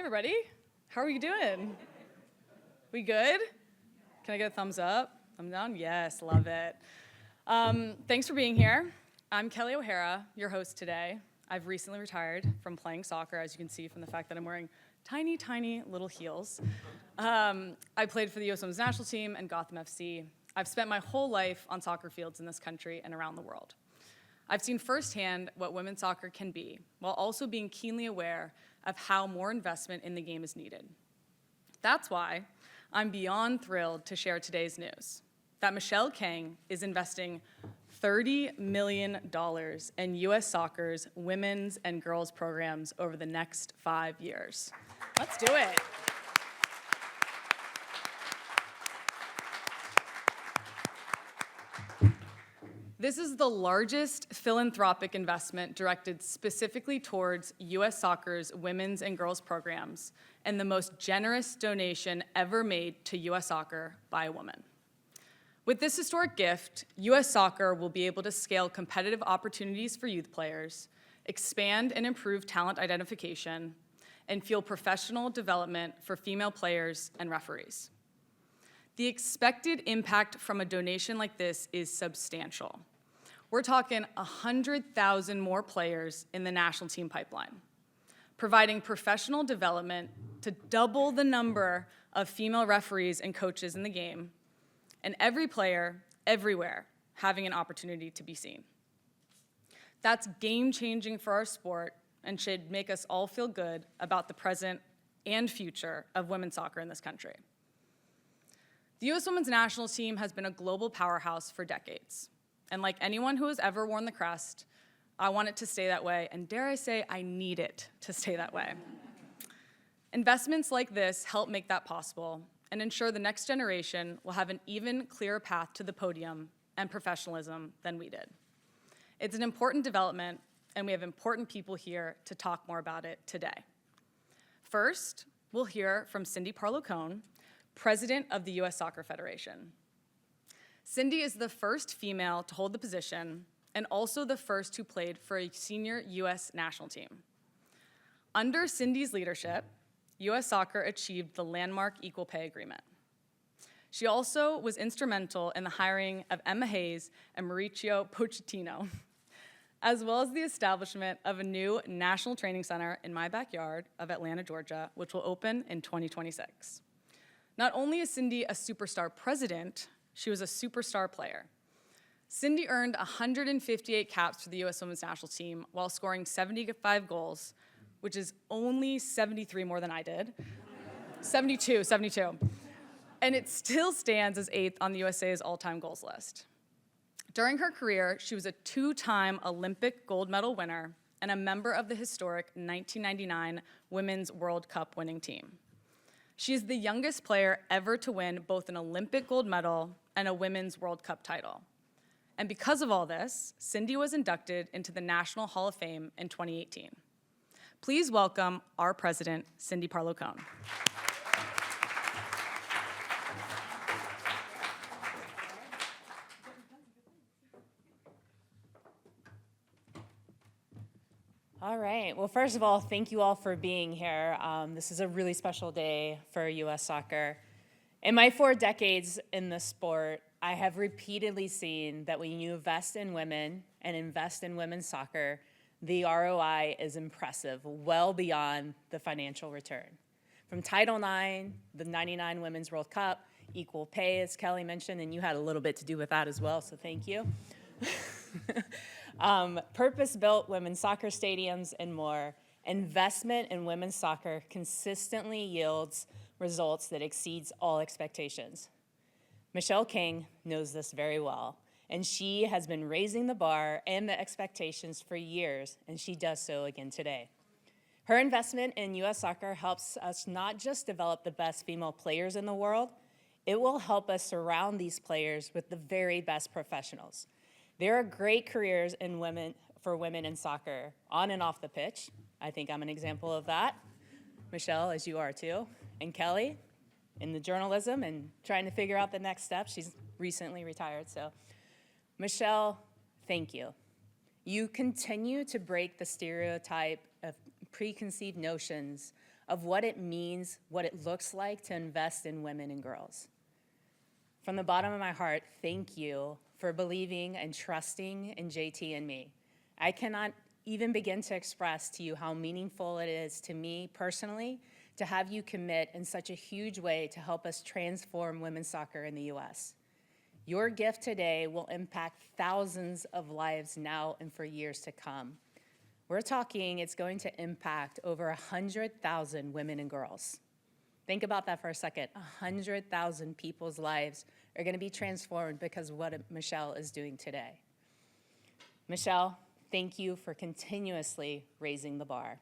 everybody. How are you doing? We good? Can I get a thumbs up? Thumbs down? Yes, love it. Thanks for being here. I'm Kelly O'Hara, your host today. I've recently retired from playing soccer, as you can see from the fact that I'm wearing tiny, tiny little heels. I played for the U.S. Women's National Team and Gotham FC. I've spent my whole life on soccer fields in this country and around the world. I've seen firsthand what women's soccer can be, while also being keenly aware of how more investment in the game is needed. That's why I'm beyond thrilled to share today's news, that Michele Kang is investing $30 million in U.S. soccer's women's and girls programs over the next 5 years. Let's do it. This is the largest philanthropic investment directed specifically towards U.S. soccer's women's and girls programs, and the most generous donation ever made to U.S. soccer by a woman. With this historic gift, U.S. soccer will be able to scale competitive opportunities for youth players, expand and improve talent identification, and fuel professional development for female players and referees. The expected impact from a donation like this is substantial. We're talking 100,000 more players in the national team pipeline, providing professional development to double the number of female referees and coaches in the game, and every player, everywhere, having an opportunity to be seen. That's game-changing for our sport and should make us all feel good about the present and future of women's soccer in this country. The U.S. Women's National Team has been a global powerhouse for decades. And like anyone who has ever worn the crest, I want it to stay that way, and dare I say, I need it to stay that way. Investments like this help make that possible and ensure the next generation will have an even clearer path to the podium and professionalism than we did. It's an important development, and we have important people here to talk more about it today. First, we'll hear from Cindy Parlow Cone, President of the U.S. Soccer Federation. Cindy is the first female to hold the position and also the first who played for a senior U.S. national team. Under Cindy's leadership, U.S. Soccer achieved the landmark Equal Pay Agreement. She also was instrumental in the hiring of Emma Hayes and Mauricio Pochettino, as well as the establishment of a new national training center in my backyard of Atlanta, Georgia, which will open in 2026. Not only is Cindy a superstar president, she was a superstar player. Cindy earned 158 caps for the U.S. Women's National Team while scoring 75 goals, which is only 73 more than I did. 72. And it still stands as 8th on the USA's all-time goals list. During her career, she was a 2-time Olympic gold medal winner and a member of the historic 1999 Women's World Cup winning team. She is the youngest player ever to win both an Olympic gold medal and a Women's World Cup title. And because of all this, Cindy was inducted into the National Hall of Fame in 2018. Please welcome our president, Cindy Parlow Cone. All right. Well, first of all, thank you all for being here. This is a really special day for U.S. soccer. In my 4 decades in the sport, I have repeatedly seen that when you invest in women and invest in women's soccer, the ROI is impressive, well beyond the financial return. From Title IX, the '99 Women's World Cup, equal pay, as Kelly mentioned, and you had a little bit to do with that as well, so thank you. Purpose-built women's soccer stadiums and more, investment in women's soccer consistently yields results that exceeds all expectations. Michele Kang knows this very well, and she has been raising the bar and the expectations for years, and she does so again today. Her investment in U.S. soccer helps us not just develop the best female players in the world, it will help us surround these players with the very best professionals. There are great careers for women in soccer, on and off the pitch. I think I'm an example of that. Michele, as you are too, and Kelly in the journalism and trying to figure out the next step. She's recently retired, so. Michele, thank you. You continue to break the stereotype of preconceived notions of what it means, what it looks like to invest in women and girls. From the bottom of my heart, thank you for believing and trusting in JT and me. I cannot even begin to express to you how meaningful it is to me personally to have you commit in such a huge way to help us transform women's soccer in the US. Your gift today will impact thousands of lives now and for years to come. We're talking it's going to impact over 100,000 women and girls. Think about that for a second. 100,000 people's lives are going to be transformed because of what Michele is doing today. Michele, thank you for continuously raising the bar.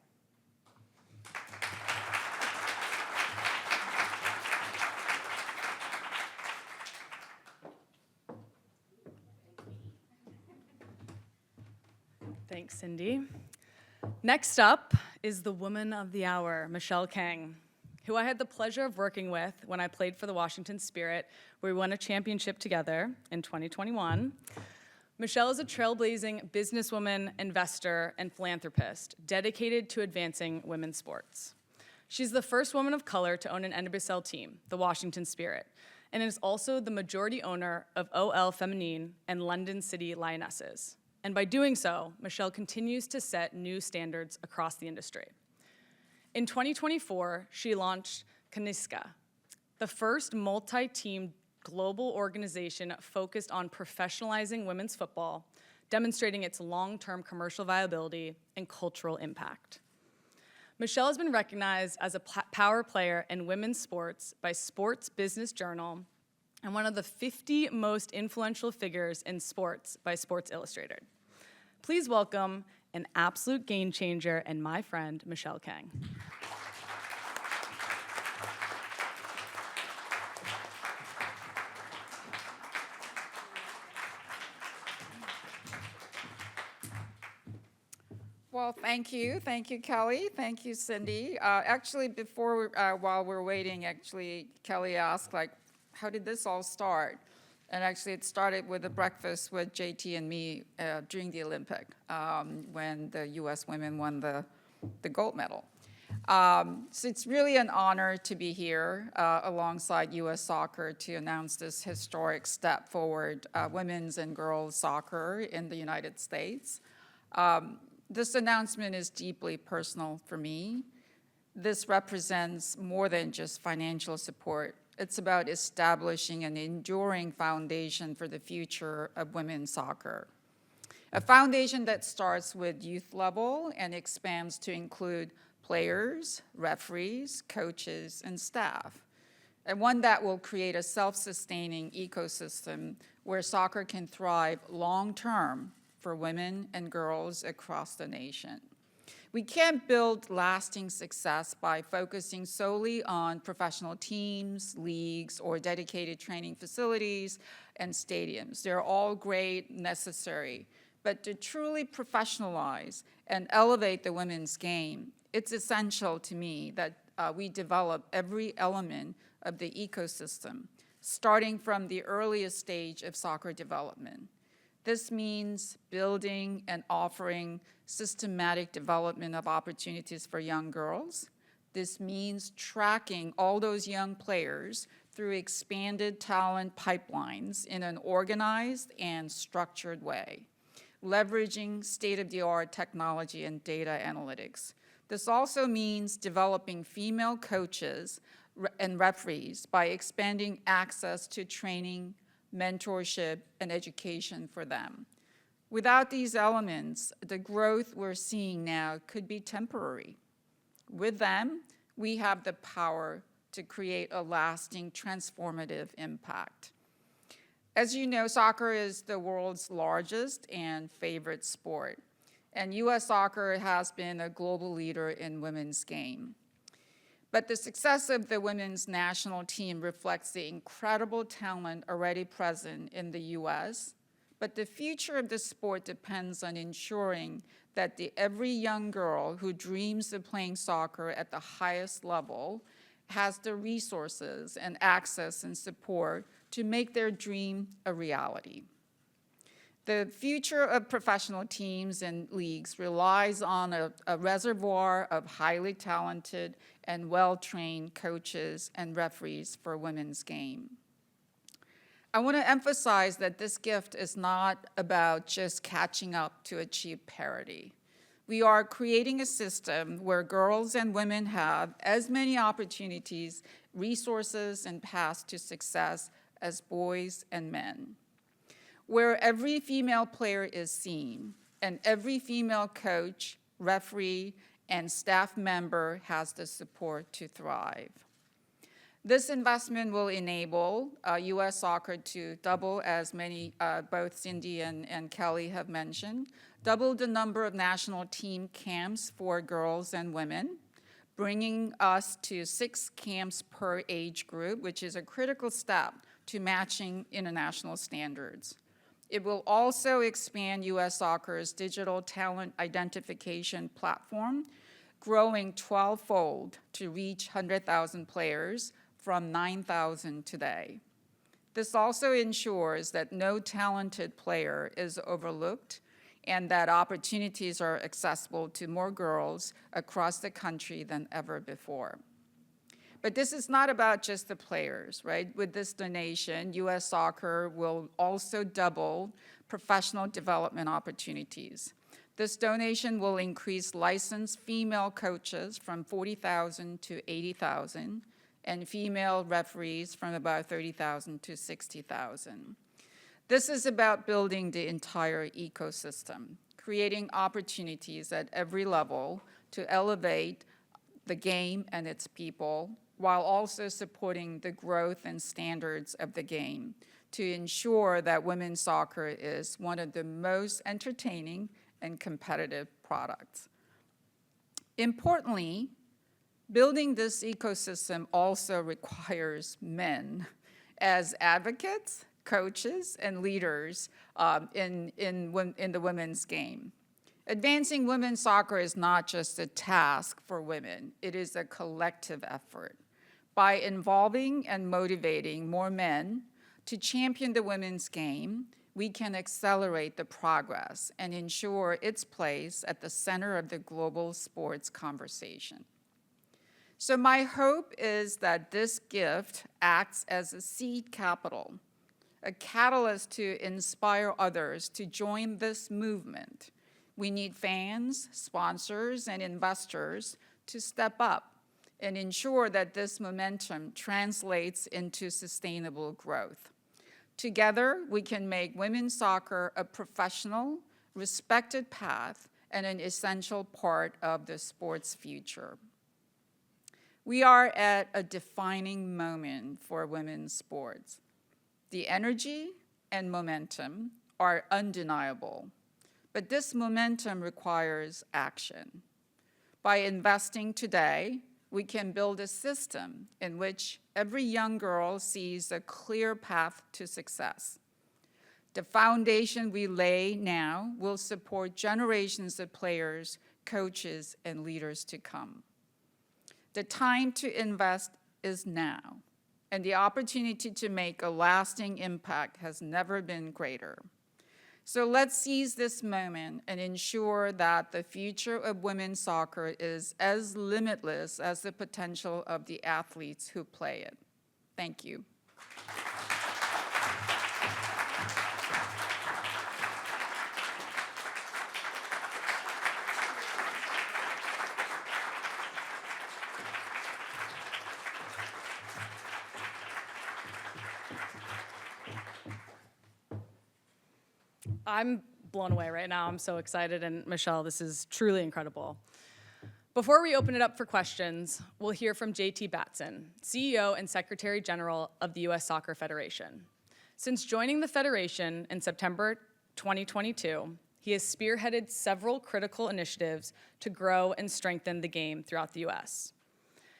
Thanks, Cindy. Next up is the woman of the hour, Michele Kang, who I had the pleasure of working with when I played for the Washington Spirit, where we won a championship together in 2021. Michele is a trailblazing businesswoman, investor, and philanthropist dedicated to advancing women's sports. She's the first woman of color to own an NWSL team, the Washington Spirit, and is also the majority owner of OL Feminine and London City Lionesses. And by doing so, Michele continues to set new standards across the industry. In 2024, she launched Kaniska, the first multi-team global organization focused on professionalizing women's football, demonstrating its long-term commercial viability and cultural impact. Michele has been recognized as a power player in women's sports by Sports Business Journal and one of the 50 most influential figures in sports by Sports Illustrated. Please welcome an absolute game changer and my friend, Michele Kang. Well, thank you, Kelly. Thank you, Cindy. Actually, while we're waiting, Kelly asked, how did this all start? And actually, it started with a breakfast with JT and me during the Olympic, when the U.S. women won the gold medal. So it's really an honor to be here alongside U.S. Soccer to announce this historic step forward, women's and girls soccer in the United States. This announcement is deeply personal for me. This represents more than just financial support. It's about establishing an enduring foundation for the future of women's soccer. A foundation that starts with youth level and expands to include players, referees, coaches, and staff. And one that will create a self-sustaining ecosystem where soccer can thrive long-term for women and girls across the nation. We can't build lasting success by focusing solely on professional teams, leagues, or dedicated training facilities and stadiums. They're all great, necessary. But to truly professionalize and elevate the women's game, it's essential to me that we develop every element of the ecosystem, starting from the earliest stage of soccer development. This means building and offering systematic development of opportunities for young girls. This means tracking all those young players through expanded talent pipelines in an organized and structured way, leveraging state-of-the-art technology and data analytics. This also means developing female coaches and referees by expanding access to training, mentorship, and education for them. Without these elements, the growth we're seeing now could be temporary. With them, we have the power to create a lasting, transformative impact. As you know, soccer is the world's largest and favorite sport, and U.S. Soccer has been a global leader in women's game. But the success of the women's national team reflects the incredible talent already present in the U.S., but the future of the sport depends on ensuring that every young girl who dreams of playing soccer at the highest level has the resources and access and support to make their dream a reality. The future of professional teams and leagues relies on a reservoir of highly talented and well-trained coaches and referees for women's game. I want to emphasize that this gift is not about just catching up to achieve parity. We are creating a system where girls and women have as many opportunities, resources, and paths to success as boys and men, where every female player is seen and every female coach, referee, and staff member has the support to thrive. This investment will enable U.S. soccer to double, as many, both Cindy and Kelly have mentioned, double the number of national team camps for girls and women, bringing us to 6 camps per age group, which is a critical step to matching international standards. It will also expand U.S. Soccer's digital talent identification platform, growing 12-fold to reach 100,000 players from 9,000 today. This also ensures that no talented player is overlooked and that opportunities are accessible to more girls across the country than ever before. But this is not about just the players, right? With this donation, U.S. Soccer will also double professional development opportunities. This donation will increase licensed female coaches from 40,000 to 80,000, and female referees from about 30,000 to 60,000. This is about building the entire ecosystem, creating opportunities at every level to elevate the game and its people, while also supporting the growth and standards of the game to ensure that women's soccer is one of the most entertaining and competitive products. Importantly, building this ecosystem also requires men as advocates, coaches, and leaders in the women's game. Advancing women's soccer is not just a task for women, it is a collective effort. By involving and motivating more men to champion the women's game, we can accelerate the progress and ensure its place at the center of the global sports conversation. So my hope is that this gift acts as a seed capital, a catalyst to inspire others to join this movement. We need fans, sponsors, and investors to step up and ensure that this momentum translates into sustainable growth. Together, we can make women's soccer a professional, respected path and an essential part of the sport's future. We are at a defining moment for women's sports. The energy and momentum are undeniable, but this momentum requires action. By investing today, we can build a system in which every young girl sees a clear path to success. The foundation we lay now will support generations of players, coaches, and leaders to come. The time to invest is now, and the opportunity to make a lasting impact has never been greater. So let's seize this moment and ensure that the future of women's soccer is as limitless as the potential of the athletes who play it. Thank you. I'm blown away right now. I'm so excited. And Michele, this is truly incredible. Before we open it up for questions, we'll hear from JT Batson, CEO and Secretary General of the U.S. Soccer Federation. Since joining the Federation in September 2022, he has spearheaded several critical initiatives to grow and strengthen the game throughout the U.S.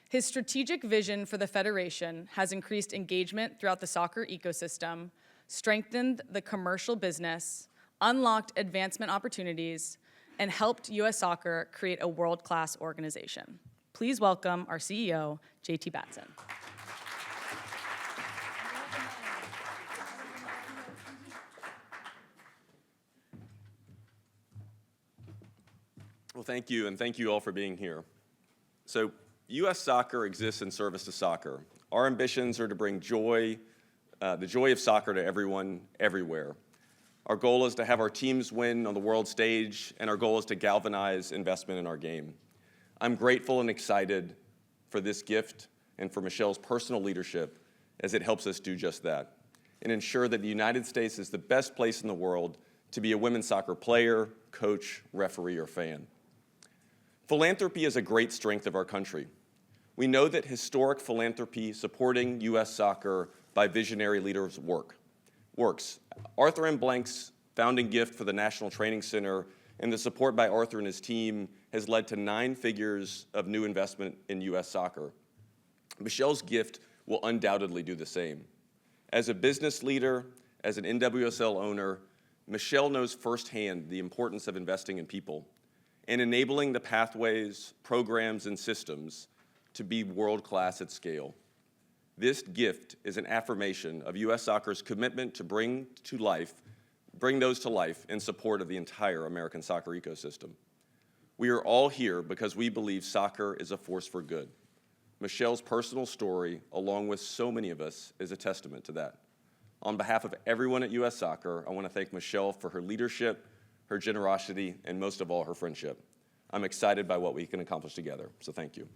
His strategic vision for the Federation has increased engagement throughout the soccer ecosystem, strengthened the commercial business, unlocked advancement opportunities, and helped U.S. Soccer create a world-class organization. Please welcome our CEO, JT Batson. Well, thank you, and thank you all for being here. So, U.S. soccer exists in service to soccer. Our ambitions are to bring joy, the joy of soccer to everyone, everywhere. Our goal is to have our teams win on the world stage, and our goal is to galvanize investment in our game. I'm grateful and excited for this gift and for Michele's personal leadership as it helps us do just that and ensure that the United States is the best place in the world to be a women's soccer player, coach, referee, or fan. Philanthropy is a great strength of our country. We know that historic philanthropy supporting U.S. soccer by visionary leaders works. Arthur M. Blank's founding gift for the National Training Center and the support by Arthur and his team has led to 9 figures of new investment in U.S. soccer. Michele's gift will undoubtedly do the same. As a business leader, as an NWSL owner, Michele knows firsthand the importance of investing in people and enabling the pathways, programs, and systems to be world-class at scale. This gift is an affirmation of U.S. soccer's commitment to bring those to life in support of the entire American soccer ecosystem. We are all here because we believe soccer is a force for good. Michele's personal story, along with so many of us, is a testament to that. On behalf of everyone at U.S. Soccer, I want to thank Michele for her leadership, her generosity, and most of all, her friendship. I'm excited by what we can accomplish together, so thank you.